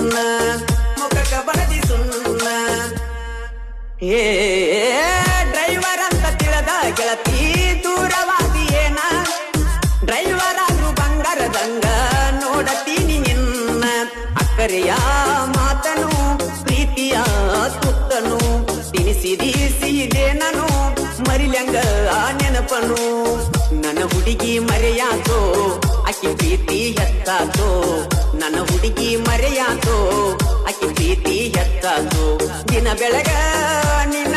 ನಿನ್ನ ಮುಖಕ್ಕ ಬಡದಿ ಸುನ್ನ ಏ ಡ್ರೈವರ್ ಅಂತ ತಿಳಿದ ಗೆಳತಿ ದೂರವಾದಿ ಏನ ಡ್ರೈವರ್ ಆದ್ರೂ ಬಂಗಾರದಂಗ ನೋಡತೀನಿ ನಿನ್ನ ಅಕ್ಕರೆಯ ಮಾತನು ಪ್ರೀತಿಯ ತುತ್ತನು ತಿನಿಸಿದೆ ನಾನು ಮರಿಲ್ಯಂಗ ನೆನಪನು ನನ್ನ ಹುಡುಗಿ ಮರೆಯಾತೋ ಅಕ್ಕಿ ಪ್ರೀತಿ ಹೆತ್ತಾತೋ ನನ್ನ ಹುಡುಗಿ ಮರೆಯಾತೋ ಅಕ್ಕಿ ಪ್ರೀತಿ ಹೆತ್ತಾತೋ ದಿನ ಬೆಳಗ ನಿನ್ನ